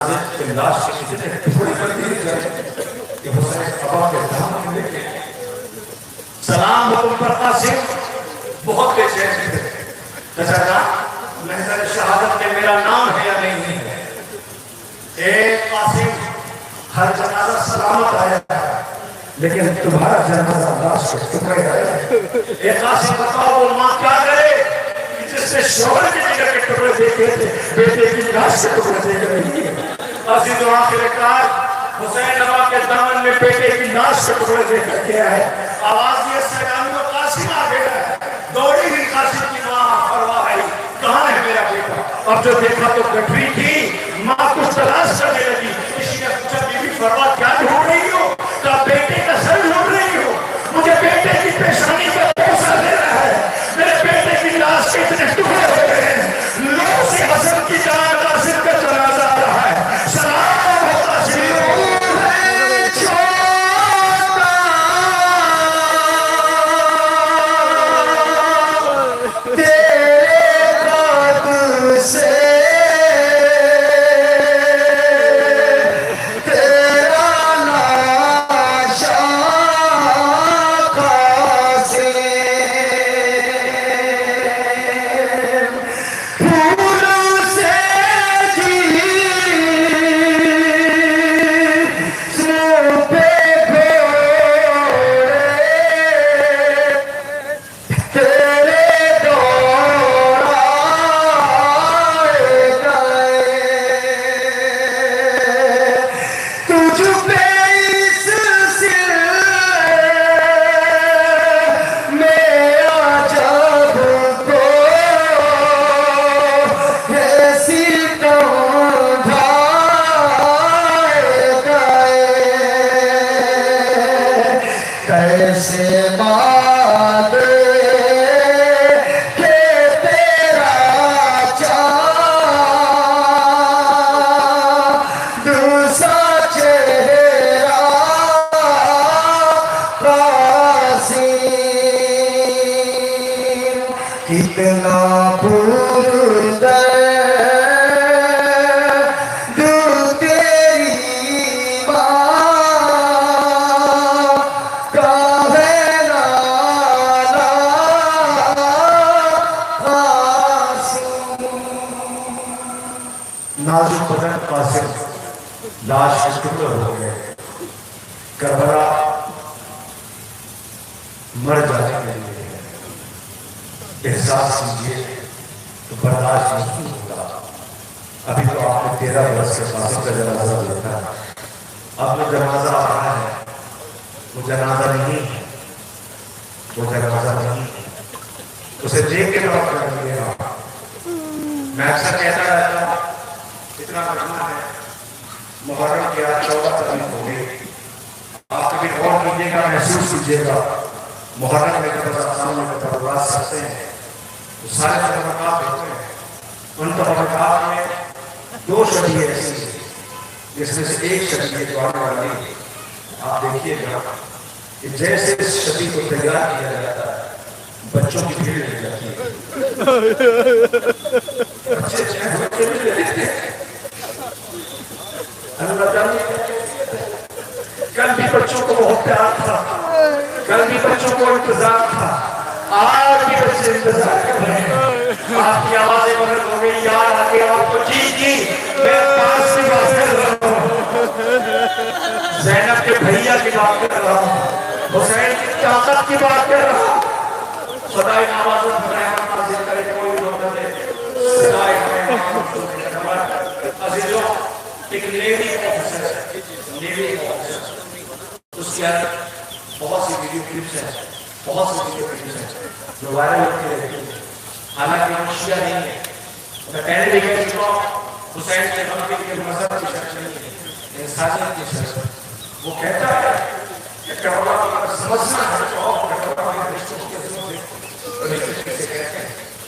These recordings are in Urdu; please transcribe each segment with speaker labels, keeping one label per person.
Speaker 1: کے لاش کے اتنے ٹکڑے کر دیے جائے کہ حسین ابا کے دامن لے کے سلام حکم پر قاسم بہت بے چین تھے. چچا جان محضر شہادت میں میرا نام ہے یا نہیں ہے؟ اے قاسم ہر جنازہ سلامت آیا ہے لیکن تمہارا جنازہ لاش کے ٹکڑے آیا ہے. اے قاسم بتاؤ وہ ماں کیا کرے جس نے شوہر کی جگہ کے ٹکڑے دیکھے تھے بیٹے کی لاش کے ٹکڑے دیکھ رہی ہے. عزیز و آخر کار حسین ابا کے دامن میں بیٹے کی لاش کے ٹکڑے دیکھ کر گیا ہے. آواز یہ سلام و قاسم آ گیا ہے. دوڑی ہوئی قاسم کی ماں پرواہ آئی کہاں ہے میرا بیٹا؟ اب جو دیکھا تو گٹری تھی. ماں کچھ تلاش کرنے لگی. کسی نے پوچھا بی بی فروا کیا ڈھونڈ رہی ہو؟ کہا بیٹے کا سر ڈھونڈ رہی ہو. مجھے بیٹے کی پیشانی پہ بوسہ دے رہا ہے. میرے بیٹے کی لاش کے اتنے ٹکڑے ہو گئے ہیں. لوگ سے حسن کی جان قاسم کا جنازہ آ رہا ہے. سلام ہو قاسم. نازک بدن قاسم لاش کے ٹکڑے ہو گئے. کربلا مر جانے کے لیے احساس کیجیے تو برداشت نہیں ہوگا. ابھی تو آپ نے 13 برس سے قاسم کا جنازہ دیکھا ہے. اب جو جنازہ آ رہا ہے وہ جنازہ نہیں ہے. وہ جنازہ نہیں ہے. اسے دیکھ کے بات کر لیا. میں اکثر کہتا رہتا ہوں اتنا کرنا ہے. محرم کے آج 14 تاریخ ہو گئی. آپ کبھی غور کیجیے گا محسوس کیجیے گا محرم میں جب سامنے میں تبرات سکتے ہیں تو سارے تبرکات ہوتے ہیں. ان تبرکات میں 2 شبیہ ایسی ہیں جس میں سے ایک شبیہ دوارے والی. آپ دیکھیے گا کہ جیسے اس شبیہ کو تیار کیا جاتا ہے بچوں کی بھیڑ لگ جاتی ہے. بچے اللہ جانے کل بھی بچوں کو بہت پیار تھا. کل بھی بچوں کو انتظار تھا. آج بھی بچے انتظار کر رہے ہیں. آپ کی آوازیں مدد ہو گئی یار آگے آپ کو جی میں پاس کی بات کر رہا ہوں. زینب کے بھیا کی بات کر رہا ہوں. حسین کی طاقت کی بات کر رہا ہوں. خدای نوازت برحمت نازل کرے کوئی دولت ہے. خدای نوازت عزیزوں ایک لیڈی آفیسر ہے. لیڈی آفیسر اس کے اندر بہت سی ویڈیو کلپس ہیں. بہت سی ویڈیو کلپس ہیں جو وائرل ہوتی رہتی ہیں. حالانکہ ہم شیعہ نہیں ہیں. میں پہلے بھی کہہ چکا ہوں حسین کے غم کے لیے مذہب کی شخص نہیں ہے انسانیت کی شخص. وہ کہتا ہے کہ کربلا کا سمجھنا ہے تو کربلا کے رشتوں کی عظمت ہے.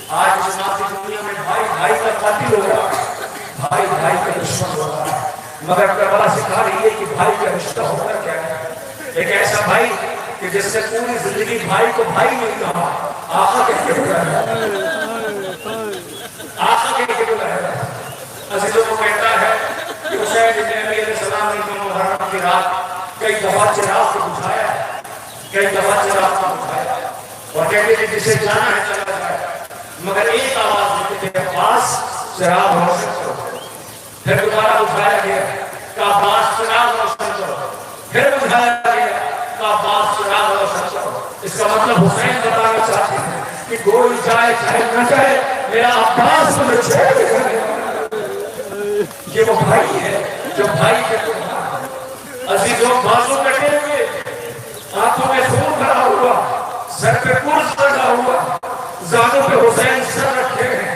Speaker 1: آج اس ناطق دنیا میں بھائی بھائی کا قاتل ہو رہا ہے. بھائی بھائی کا دشمن ہو رہا ہے. مگر کربلا سکھا رہی ہے کہ بھائی کا رشتہ ہوتا کیا ہے. ایک ایسا بھائی کہ جس سے پوری زندگی بھائی کو بھائی نہیں کہا آقا کہہ کے بلایا. آقا کہہ کے بلایا. عزیزوں کو کہتا ہے کہ رات کئی دفعہ چراغ کو بجھایا، کئی دفعہ چراغ کو بجھایا اور کہتے کہ جسے جانا ہے چلا جائے، مگر ایک آواز دیتے تھے عباس چراغ روشن کرو۔ پھر دوبارہ بجھایا گیا کہ عباس چراغ روشن کرو، پھر بجھایا گیا کہ عباس چراغ روشن کرو۔ اس کا مطلب حسین بتانا چاہتے ہیں کہ کوئی جائے چاہے نہ چاہے میرا عباس مجھے چھوڑ کے جائے۔ یہ وہ بھائی ہے جو بھائی کے تم عزیزوں بازو کٹے ہوئے، آنکھوں میں خون بھرا ہوا، سر پہ قرص لگا ہوا، زانوں پہ حسین سر رکھے ہیں۔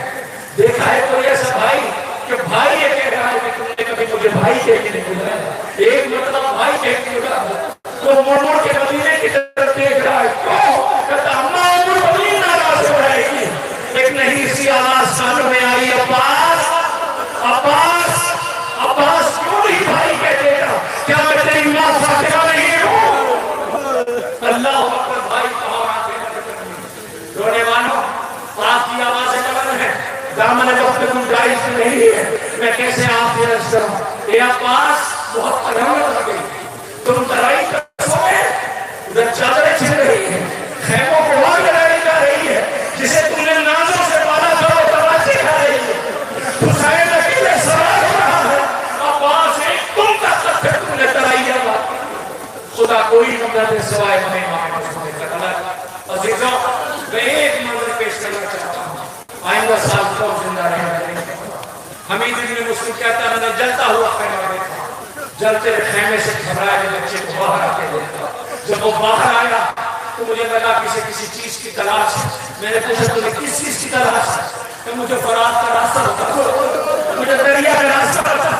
Speaker 1: دیکھا ہے کوئی ایسا بھائی کہ بھائی یہ کہہ رہا ہے کہ تم نے کبھی مجھے بھائی کہہ کے نہیں بلایا؟ ایک مطلب بھائی کہہ کے بلایا، وہ مڑ مڑ کے مدینے کی طرف دیکھ رہا ہے، کہتا اماں عمر بنی ناراض ہو رہے گی، ایک نہیں اسی آواز کانوں میں آئی عباس عباس عباس کیوں نہیں بھائی کہتے گا؟ کیا میں تیری ماں فاطمہ نہیں ہوں؟ اللہ اکبر بھائی کہاں آتے ہیں رونے والوں، آپ کی آوازیں بلند ہیں، دامن وقت گنجائش نہیں ہے، میں کیسے آپ یہ عرض کروں؟ اے عباس بہت علامت ہو گئی، تم ترائی کر سوئے، ادھر چادریں چھل رہی ہیں، خیموں کو آگ لگائی جا رہی ہے، جسے تم نے نازوں سے بالا کرو تباچے کھا رہی ہے، حسین اکیلے سوار ہو رہا ہے، عباس ایک تم کا خط ہے، تم نے ترائی آباد خدا کوئی مدد سوائے ہمیں ماں مسلم کا طلب۔ عزیزوں میں ایک منظر پیش کرنا چاہتا ہوں، آئندہ سال کو زندہ رہے گا۔ حمید بن مسلم کہتا ہے میں نے جلتا ہوا خیمہ دیکھا، جلتے خیمے سے گھبرائے جو بچے کو باہر آتے دیکھا، جب وہ باہر آیا تو مجھے لگا کسی چیز کی تلاش ہے۔ میں نے پوچھا تمہیں کس چیز کی تلاش ہے؟ کہ مجھے فرات کا راستہ بتا، مجھے دریا کا راستہ بتا۔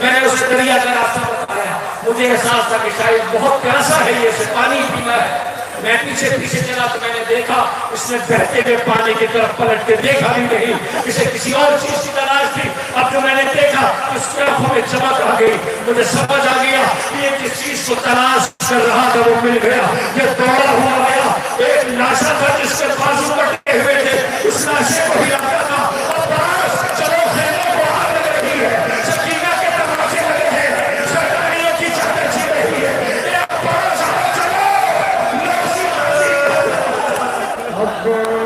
Speaker 1: میں نے اسے دریا کا راستہ بتایا، مجھے احساس تھا کہ شاید بہت پیاسا ہے، یہ اسے پانی پینا ہے۔ میں پیچھے پیچھے چلا تو میں نے دیکھا اس نے بہتے ہوئے پانی کی طرف پلٹ کے دیکھا بھی نہیں، اسے کسی اور چیز کی تلاش تھی۔ اب جو میں نے دیکھا اس کی آنکھوں میں چمک آ گئی، مجھے سمجھ آ گیا کہ یہ جس چیز کو تلاش کر رہا تھا وہ مل گیا۔ یہ دوڑا ہوا گیا، ایک لاشا تھا جس کے بازو کٹے ہوئے تھے، اس لاشے کو ہلاتا تھا۔ عباس چلو خیموں کو آگ لگ رہی ہے، سکینہ کے تماشے لگے ہیں، شیطانیوں کی چادر چھل رہی ہے، اے عباس چلو
Speaker 2: Yeah.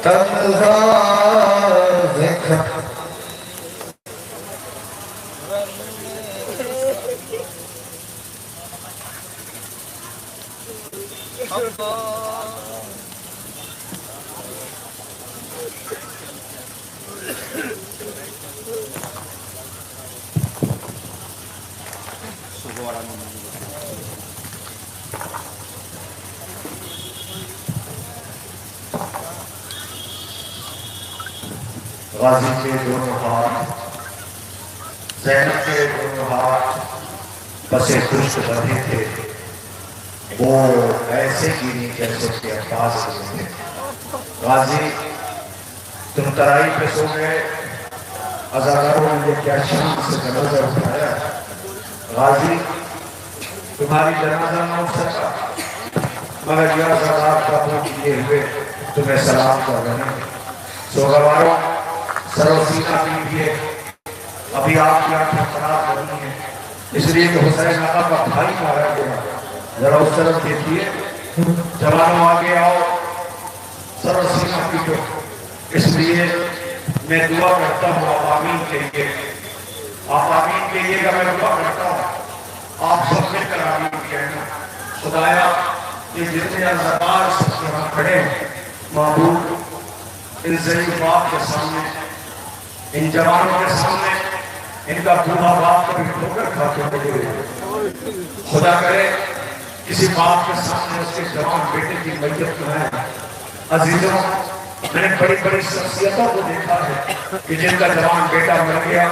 Speaker 1: تنہا دیکھا غازی کے دونوں ہاتھ زینب کے دونوں ہاتھ پسے خشک بندھے تھے وہ ایسے گیری جیسے کہ عباس ہوئے تھے غازی تم ترائی پہ سو گئے عزاداروں نے یہ کیا شام سے جنازہ اٹھایا غازی تمہاری جنازہ نہ اٹھ سکا مگر یہ عزادار قبول کیے ہوئے تمہیں سلام کر رہے ہیں سوگواروں سروسینہ بیویے ابھی آپ کی آنکھیں خراب نہیں ہیں اس لیے کہ حسین آقا کا بھائی مارا گیا ذرا اس طرف دیکھیے جوانوں آگے آؤ سروسینہ بیویے اس لیے میں دعا کرتا ہوں آپ آمین کہیے آپ آمین کہیے گا میں دعا کرتا ہوں آپ سب مل کر آمین کہنا خدایا یہ جتنے عزادار سب یہاں کھڑے ہیں معبود ان ضعیف باپ کے سامنے ان جوانوں کے سامنے ان کا بوڑھا باپ کبھی ٹھوکر کھاتے ہوئے خدا کرے کسی باپ کے سامنے اس کے جوان بیٹے کی میت نہ ہے عزیزوں میں نے بڑی بڑی شخصیتوں کو دیکھا ہے کہ جن کا جوان بیٹا مر گیا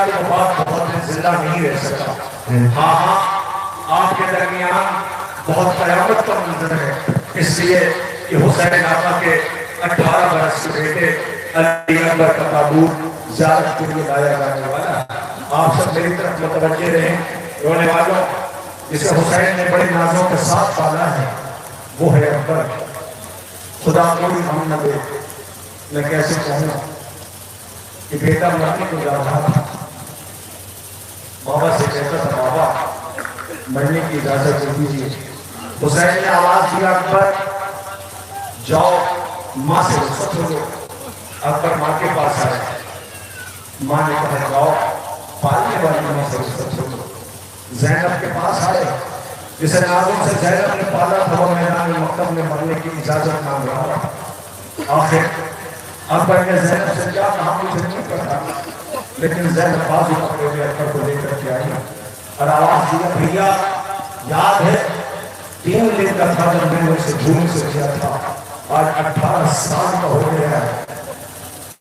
Speaker 1: تو وہ باپ بہت دن زندہ نہیں رہ سکا ہاں آپ کے درمیان بہت قیامت کا منظر ہے اس لیے کہ حسین آقا کے 18 برس کے بیٹے علی اکبر کا تابوت زیارت کے لیے لایا جانے والا آپ سب میری طرف متوجہ رہیں رونے والوں جسے حسین نے بڑے نازوں کے ساتھ پالا ہے وہ ہے اکبر خدا کوئی ہم نہ دے میں کیسے کہوں کہ بیٹا مرنے کو جا رہا تھا بابا سے کہتا تھا بابا مرنے کی اجازت دیجیے حسین نے آواز دیا اکبر جاؤ ماں سے رخصت ہو گئے اکبر ماں کے پاس آئے ماں نے کہا جاؤ پالنے والی ماں سے رخصت ہو گئے زینب کے پاس آئے جسے نازوں سے زینب نے پالا تھا وہ میدان مکتب میں مرنے کی اجازت مانگ رہا تھا آخر اکبر نے زینب سے کیا کہا مجھے نہیں پتا لیکن زینب بازو پکڑے ہوئے اکبر کو لے کر کے آئی اور آواز دیا بھیا یاد ہے 3 دن کا تھا جب میں نے اسے جھوم سے کیا تھا آج 18 سال کا ہو گیا ہے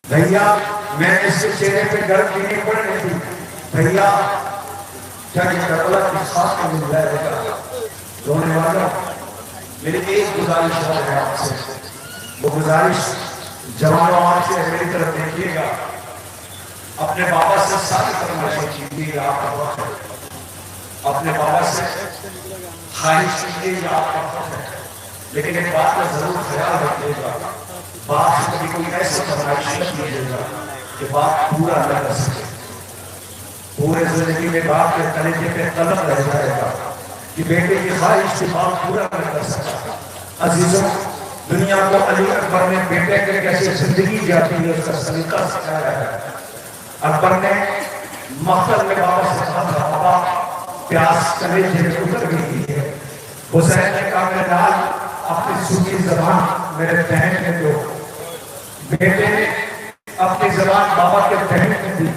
Speaker 1: بھیا میں اس کے چہرے پہ گرد کی نہیں پڑ رہی تھی بھیا کیا یہ کربلا کی خاص کو مل جائے گا رونے والا میری ایک گزارش ہے آپ سے وہ گزارش جوانوں آپ سے میری طرف دیکھیے گا اپنے بابا سے ساری فرمائشیں کیجیے گا آپ کا وقت ہے اپنے بابا سے خواہش کیجیے گا آپ کا وقت ہے لیکن ایک بات کا ضرور خیال رکھیے گا باپ سے کبھی کوئی ایسا فرمائش نہ کیجیے گا کہ باپ پورا نہ کر سکے پورے زندگی میں باپ کے کلیجے پہ قلم رہ جائے گا کہ بیٹے کی خواہش سے باپ پورا نہ کر سکتا عزیزوں دنیا کو علی اکبر نے بیٹے کے کیسے زندگی جاتی ہے اس کا سلیقہ سکھایا ہے اکبر نے مقتل میں بابا سے کہا تھا بابا پیاس کلیجے میں اتر گئی ہے حسین نے کہا میں لال اپنی سوچی زبان میرے بہن میں دو بیٹے نے اپنی زبان بابا کے بہن میں دی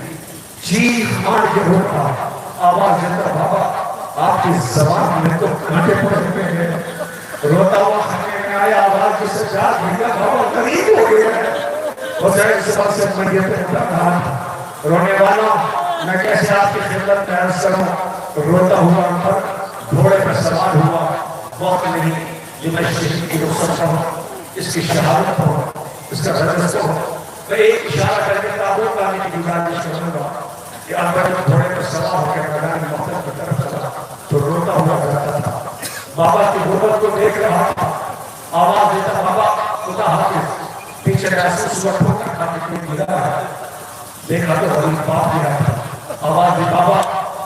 Speaker 1: چیخ مار کے روکا آواز دیتا بابا آپ کی زبان میں تو کانٹے پڑے ہیں روتا ہوا خانے میں آیا آواز جسے جا بھیا بابا قریب ہو گیا ہے حسین زبان سے میت پہ کہا رونے والا میں کیسے آپ کی خدمت میں عرض کروں روتا ہوا پر گھوڑے پر سوار ہوا وقت نہیں جو میں شہید کی رخصت ہوں اس کی شہادت ہوں اس کا رجسٹ ہوں میں ایک اشارہ کر کے تابوت آنے کی گزارش کروں گا کہ اکبر جب گھوڑے پر سوار ہو کے میدان مقتل کی طرف چلا تو روتا ہوا جاتا تھا بابا کی غربت کو دیکھ رہا تھا آواز دیتا بابا خدا حافظ پیچھے ایسے صبح ٹھوکر کھا کے کوئی ملا ہے دیکھا تو غریب باپ گیا تھا آواز دی بابا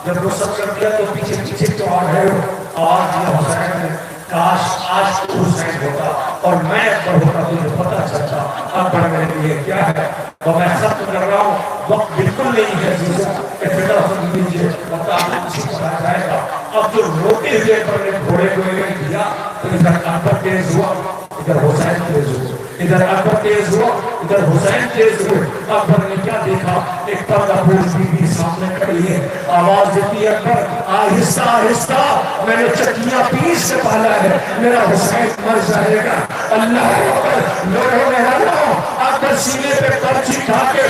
Speaker 1: جب رخصت کر دیا تو پیچھے پیچھے تو آ رہے ہو آواز دیا حسین نے کاش آج تو حسین ہوتا اور میں اکبر ہوتا تو مجھے پتہ چلتا اکبر میرے لیے کیا ہے. اور میں ختم کر رہا ہوں، وقت بالکل نہیں ہے عزیزاں کہ فکر فرم دیجیے وقت آپ کو کسی کو آ جائے گا. اب جو روٹے ہوئے پر نے گھوڑے کو نہیں دیا تو ادھر اکبر تیز ہوا، ادھر حسین تیز ہوا، ادھر اکبر تیز ہوا، ادھر حسین تیز ہوئے. اکبر نے کیا دیکھا؟ ایک پردہ پوش بی بی سامنے کھڑی ہے، آواز دیتی ہے اکبر آہستہ آہستہ، میں نے چکیاں پیس سے پالا ہے، میرا حسین مر جائے گا. اللہ اکبر. لوگوں نے ہلو اکبر سینے پہ پرچی کھا کے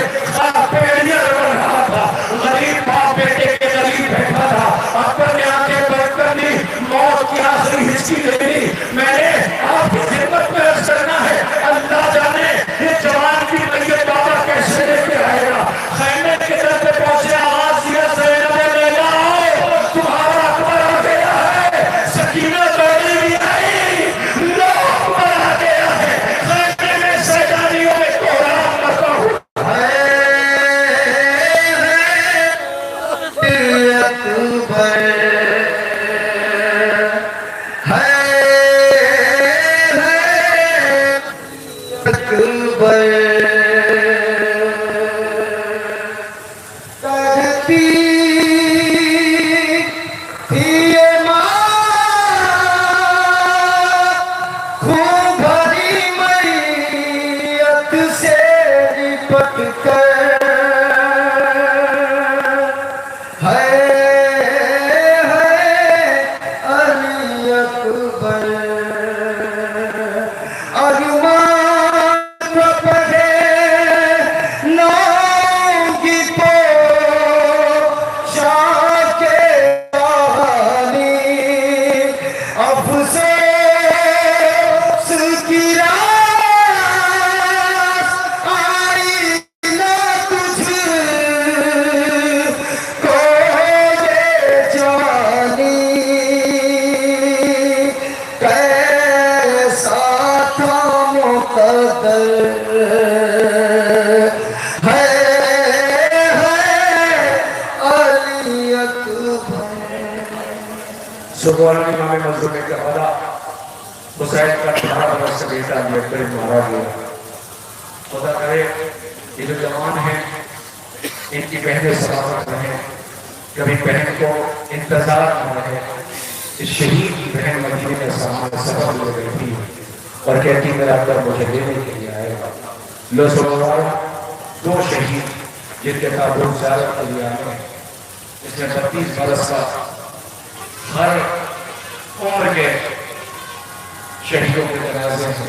Speaker 1: پیڑیاں رگڑ رہا تھا، غریب باپ بیٹے کے غریب بیٹھا تھا. اکبر نے آنکھیں بند کر لی، موت کی آخری ہچکی لے لی. میں نے آپ کی خدمت میں عرض کرنا ہے، اللہ جانے یہ جوان کی میت بابا کیسے لے کے آئے گا. خیمے کے در پہ پہنچے، آواز دیا زینب لیلا آؤ، تمہارا اکبر آ گیا ہے. سکینہ دوڑی بھی آئی، لوگ اکبر آ گیا ہے. خیمے میں سیدانیوں میں کوہرام لگا ہوا سبحان امام مظلوم کا خدا حسین کا 18 برس سے بیٹا لیکر مارا گیا. خدا کرے یہ جو جوان ہیں ان کی بہنیں سلامت رہیں، کبھی بہن کو انتظار نہ رہے. اس شہید کی بہن مدینے میں سامنے سفر لے گئی تھی اور کہتی میرا اکبر مجھے لینے کے لیے آئے گا. لو سبحان 2 شہید جن کے تعلق زیارت کے لیے آئے. اس نے 32 برس کا ہر عمر کے شہیدوں کے جنازے ہیں،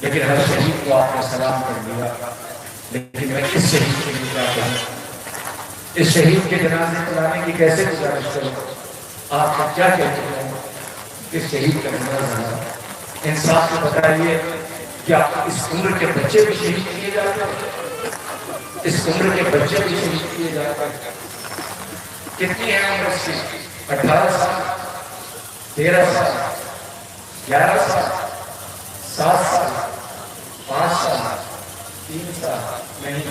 Speaker 1: لیکن ہر شہید کو آپ نے سلام کر دیا. لیکن میں اس شہید کے لیے کیا کہوں، اس شہید کے جنازے کو لانے کی کیسے گزارش کروں؟ آپ کیا کہتے ہیں اس شہید کا جنازہ؟ انصاف سے بتائیے، کیا اس عمر کے بچے بھی شہید کیے جاتے ہیں؟ اس عمر کے بچے بھی شہید کیے جاتے ہیں؟ کتنی ہے عمر اس کی؟ 18 سال، 13 سال، 11 سال، 7 سال، 5 سال، 3 سال، نہیں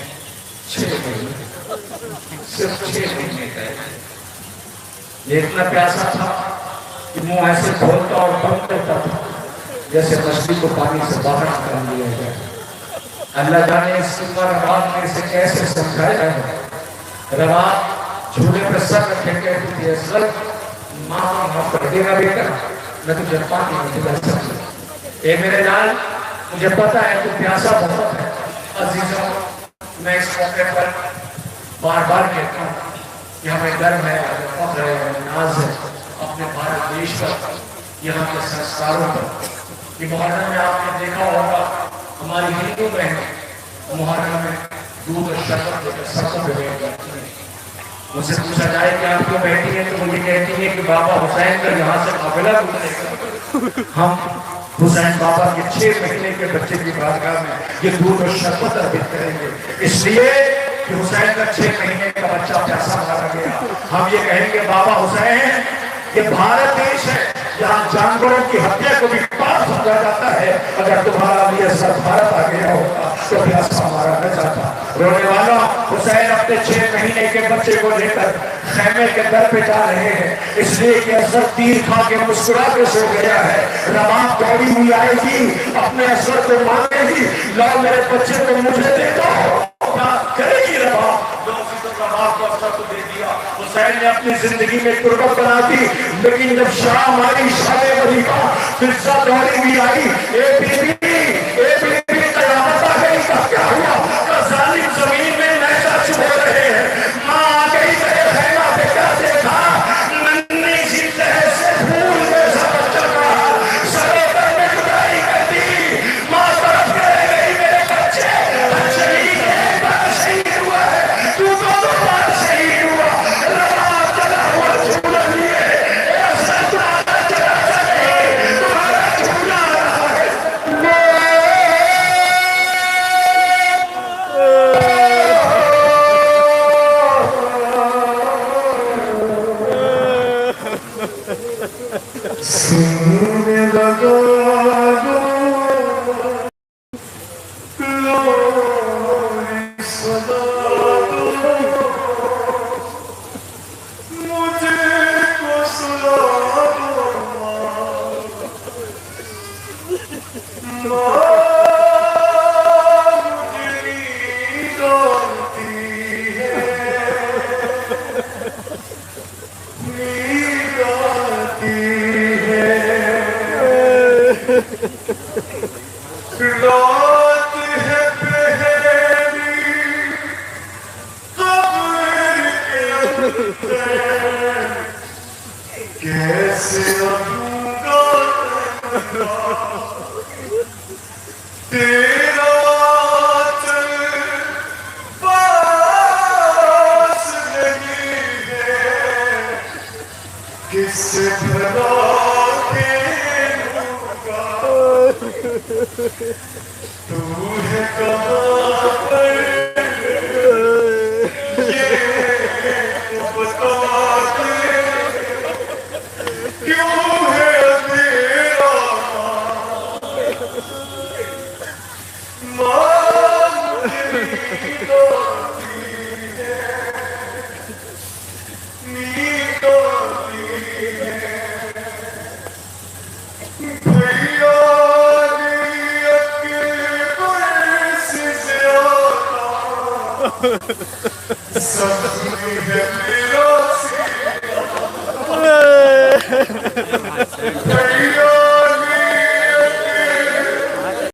Speaker 1: 6 مہینے، صرف 6 مہینے کا ہے. یہ اتنا پیاسا تھا کہ منہ ایسے کھولتا اور بند کرتا تھا جیسے مچھلی کو پانی سے باہر نکال دیا جائے. اللہ جانے اس عمر رات میں اسے کیسے سمجھایا ہے. رات جھولے پر سر رکھے کہتی تھی اصغر ماں معاف کر دینا بیٹا، میں تجھے پانی نہیں پلا سکتی. اے میرے لال مجھے پتا ہے تو پیاسا بہت ہے. عزیزوں میں اس موقع پر بار بار کہتا ہوں کہ ہمیں گرم ہے، ہمیں فخر ہے، ہمیں ناز ہے اپنے بھارت دیش پر، یہاں کے سنسکاروں پر. کہ محرم میں آپ نے دیکھا ہوگا ہماری ہندو بہنیں محرم میں دودھ اور شربت لے کر سڑکوں پہ بیٹھ جاتی ہیں. مجھ سے پوچھا جائے کہ آپ کیوں بیٹھی ہیں تو مجھے کہتی ہیں کہ بابا حسین کا یہاں سے قافلہ گزرے گا، ہم حسین بابا کے 6 مہینے کے بچے کی بارگاہ میں یہ دودھ اور شربت ارپت کریں گے. اس لیے کہ حسین کا 6 مہینے کا بچہ پیاسا مارا گیا. ہم یہ کہیں گے بابا حسین یہ بھارت دیش ہے جہاں جانوروں کی ہتیا کو بھی پاک سمجھا جاتا ہے. اگر تمہارا لیے سر بھارت آ گیا ہوتا تو پیاسا مارا نہ جاتا. رونے والا حسین اپنے 6 مہینے کے بچے کو لے کر خیمے کے در پہ جا رہے ہیں، اس لیے کہ اصغر تیر کھا کے مسکرا کے سو گیا ہے۔ رباب دوڑی ہوئی آئے گی، اپنے اصغر کو مانگے گی، لاؤ میرے بچے کو مجھے دے دو۔ کیا کرے گی رباب؟ رباب کو اصغر کو دے دیا۔ حسین نے اپنی زندگی میں قربت بنا دی، لیکن جب شام آئی شب ولیمہ، فضہ دوڑی ہوئی آئی، اے بی بی قیامت آ گئی، کیا ہوا؟ ظالم زمین میں نیزہ چبھو رہے ہیں، ماں آ گئی میرے خیمہ پہ، کیا دیکھا؟ ننھی سی لہر سے پھول جیسا بچہ رہا، سرے پر میں جدائی کر دی، ماں طرف کرے گئی میرے بچے، شہید ہے، بار شہید ہوا ہے، تو دو بار شہید ہوا، رباب چلا ہوا جھولا لیے، اے سلطان چلا چلے، تمہارا جھولا رہا ہے۔ سینے لگا دو لوری صدا دو مجھے کو سلا دو ماں مجھے نیند آتی ہے، نیند آتی ہے، رات ہے پہلی قبر کے اندر، کیسے رہوں گا تیرا چل پاس نہیں ہے، کس سے بھلا کھیلوں گا، تو ہے کہاں پر یہ بتا دے، کیوں ہے اندھیرا ماں مجھے نیند آتی ہے، نیند آتی ہے، بھیا سبزی ہے میرا سی